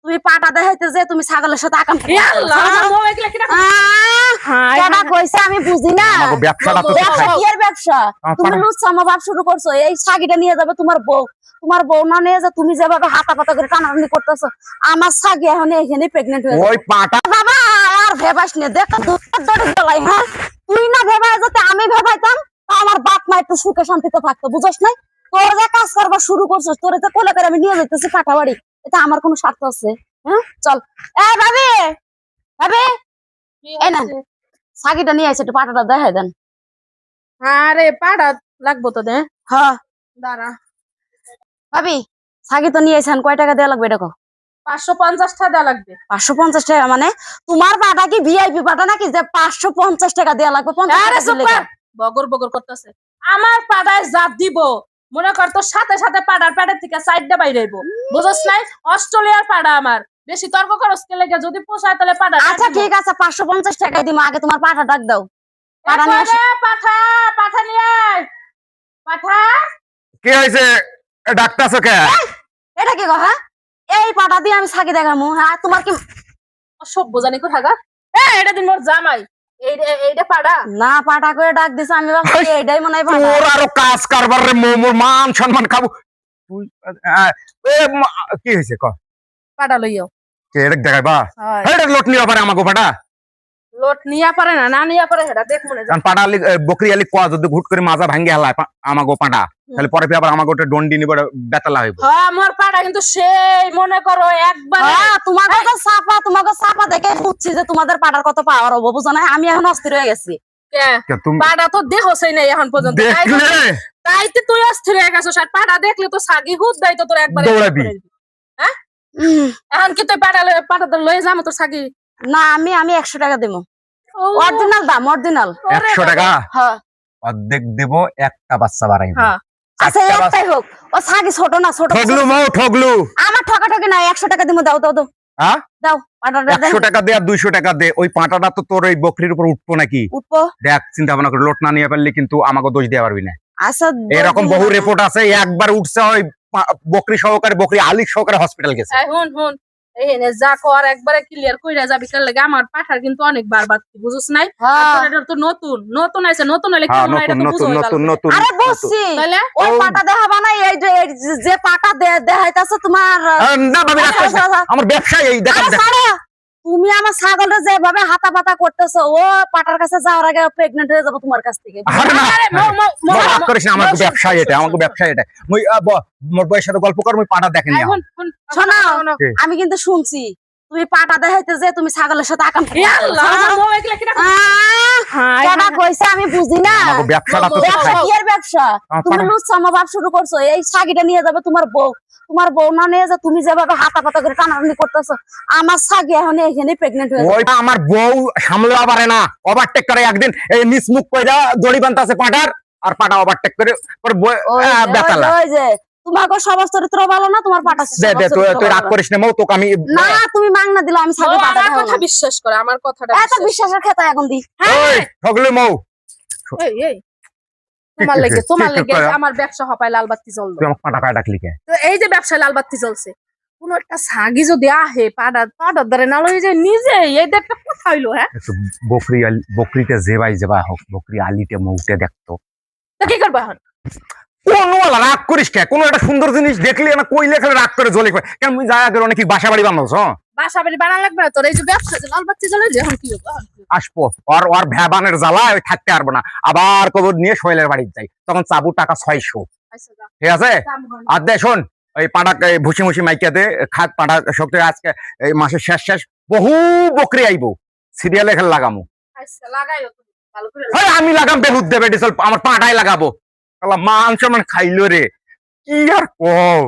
তুমি পাটা দেখাইতে যে তুমি ছাগলের সাথে আকাম কইছে আমি বুঝি না ব্যবসাটা তো ব্যবসা কি এর ব্যবসা তুমি লুচ্ছামা ভাব শুরু করছো এই ছাগিটা নিয়ে যাবে তোমার বউ না নিয়ে যা তুমি যেভাবে হাতা পাতা করে টানাটানি করতেছো আমার ছাগি এখন এখানে প্রেগনেন্ট হয়ে ওই পাটা বাবা আর ভেবাস নে দেখ দড়ি গলাই হ্যাঁ তুই না ভেবাই যাতে আমি ভেবাইতাম আমার বাপ মা একটু সুখে শান্তিতে থাকতো বুঝছ না তোর যে কাজ করবা শুরু করছিস তোর যে কোলে করে আমি নিয়ে যাইতেছি কাটাবাড়ি এটা আমার কোনো স্বার্থ আছে হ্যাঁ চল এ ভাবি ভাবি এই না ছাগিটা নিয়ে আসে একটু পাটাটা দেখাই দেন আরে পাড়া লাগবো তো দে হ্যাঁ দাঁড়া ভাবি ছাগি তো নিয়ে আসেন কয় টাকা দেওয়া লাগবে এটা 550 টাকা দেওয়া লাগবে 550 টাকা মানে তোমার পাটা কি ভিআইপি পাটা নাকি যে 550 টাকা দেওয়া লাগবে 50 আরে টাকা দিলে সুপার বগর বগর করতেছে আমার পাড়ায় জাত দিব মনে কর তো সাথে সাথে পাড়ার পাড়ার থেকে সাইডটা বাইরে আইবো বুঝছ নাই অস্ট্রেলিয়ার পাড়া আমার বেশি তর্ক করস কে লাগে যদি পোষায় তাহলে পাড়া আচ্ছা ঠিক আছে 550 টাকা দিমু আগে তোমার পাটা ডাক দাও পাটা নিয়ে আসো। পাঠা পাঠা নিয়ে আয় পাঠা কি হয়েছে ডাক্তারছো কে এটা কি গো হ্যাঁ এই পাটা দিয়ে আমি ছাগি দেখামু হ্যাঁ তোমার কি সভ্য জানি কোথাকার এটা দিন মোর জামাই এইটা পাড়া না পাটা করে ডাক দিছে আমি ভাবছি এইটাই মনে হয় পাটা তোর আরো কাজ কারবার রে মোর মান সম্মান খাবো তুই কি হয়েছে ক পাড়া লইও কে এটা দেখাইবা হয় এটা লোট নিবা পারে আমাকে পাটা লোট নিয়া পারে না না নিয়া পারে সেটা দেখ মনে কারণ পাটা আলি বকরি আলি কোয়া যদি ঘুট করে মাজা ভাঙ্গে হেলায় আমাকে পাটা তাহলে পরে আবার আমাকে ওটা ডন্ডি নিবে বেতালা হইব হ্যাঁ আমার পাড়া কিন্তু সেই মনে করো একবার হ্যাঁ তোমাকে চাপা দেখে বুঝছি যে তোমাদের পাটার কত পাওয়ার হবো বুঝো না আমি এখন অস্থির হয়ে গেছি তুমি পাড়া তো দেখছই নাই এখন পর্যন্ত দেখলে তাইতে তুই অস্থির হয়ে গেছিস আর পাড়া দেখলে তো সাগি হুদ দেয় তো তোর একবার দৌড়াবি। হ্যাঁ এখন কি তুই পাড়া লয়ে যাবো তোর সাগি না আমি 100 টাকা দেবো অরিজিনাল দাম অরিজিনাল 100 টাকা হ্যাঁ অর্ধেক দেব একটা বাচ্চা বাড়াইব হ্যাঁ আচ্ছা একটাই হোক ও ছাগি ছোট না ছোট ঠগলু মৌ ঠগলু আমার ঠকাঠকি নাই 100 টাকা দিমু দাও দাও দাও হ্যাঁ দাও পাটাটা 100 টাকা দে আর 200 টাকা দে ওই পাটাটা তো তোর ওই বকরির উপর উঠবো নাকি উঠবো দেখ চিন্তা ভাবনা করে লোট না নিয়ে পারলে কিন্তু আমাকে দোষ দেওয়া পারবি না আচ্ছা এরকম বহু রিপোর্ট আছে একবার উঠছে ওই বকরি সহকারে বকরি আলিক সহকারে হসপিটাল গেছে হুন এই নে যা কর একবারে ক্লিয়ার কইরা যাবি কাল লাগে আমার পাঠার কিন্তু অনেকবার বাড়তি বুঝছ নাই আর এটা তো নতুন আছে নতুন হলে কি হ্যাঁ হয় এটা তো বুঝো নতুন আরে বুঝছি তাহলে ওই পাটা দেখাবা না এই যে পাটা দেখাইতাছে তোমার না ভাবি রাখ করিস না। আমার ব্যবসা এই দেখ আরে ছাড়ো, তুমি আমার ছাগলটা যেভাবে হাতা পাতা করতেছো ও পাটার কাছে যাওয়ার আগে প্রেগন্যান্ট হয়ে যাবো তোমার কাছ থেকে আরে না আরে রাগ করিস না আমার ব্যবসা এটা আমার ব্যবসা এটা মই মোর বউয়ের সাথে গল্প কর মই পাটা দেখেনি এখন শোনো আমি কিন্তু শুনছি তুমি পাটা দেখাইতে যে তুমি ছাগলের সাথে আকাম কইছে আমি বুঝি না আমার ব্যবসাটা তো ব্যবসা কি এর ব্যবসা তুমি লুচ্ছামা ভাব শুরু করছো এই ছাগিটা নিয়ে যাবে তোমার বউ না নিয়ে যা তুমি যেভাবে হাতা পাতা করে টানাটানি করতেছো আমার ছাগি এখন এখানে প্রেগনেন্ট হয়ে ওই আমার বউ সামলাতে পারে না ওভারটেক করে একদিন এই নিসমুখ কইরা দড়ি বানতাছে পাটার আর পাটা ওভারটেক করে বেতালা ওই যে তোমাকে সবার চরিত্র ভালো না তোমার পাটা দে দে তুই রাগ করিস না মৌ তোকে আমি না তুমি মাংনা দিলে আমি ছাগি পাটা আমার কথা বিশ্বাস করে আমার কথাটা এত বিশ্বাসের খেতা এখন দি ওই ঠগলু মৌ এই তোমার লাগে আমার ব্যবসা হপায় লাল বাতি জ্বললো তুই আমাকে পাটা কায় ডাকলি কে তো এই যে ব্যবসায় লাল বাতি জ্বলছে কোন একটা ছাগি যদি আহে পাড়ার দ্বারে না লই যে নিজে এই একটা কথা হইলো হ্যাঁ একটু বকরিতে জেবা হোক বকরি আলিতে মৌতে দেখতো তো কি করবা এখন কোন রাগ করিস কে কোন একটা সুন্দর জিনিস দেখলি না কইলে খালি রাগ করে জ্বলে কেন মুই যায় আগে অনেক বাসা বাড়ি বানাস বাসা বাড়ি বানান লাগবে না তোর এই যে ব্যবসা যে লাল বাতি জ্বলে যে এখন কি হবে আসবো ওর ভ্যাবানের জ্বালা ওই থাকতে পারবো না আবার কবর নিয়ে শৈলের বাড়ি যাই তখন চাবু টাকা 600 ঠিক আছে আর দে শোন ওই পাটা ভুসি মুসি মাইকা দে খাত পাটা শক্তি আজকে এই মাসের শেষ বহু বকরি আইবো সিরিয়ালে খেলে লাগামু লাগাইও তুমি ভালো করে আমি লাগাম বেহুদ দেবে আমার পাটাই লাগাবো মান সম্মান খাইলো রে কি আর কও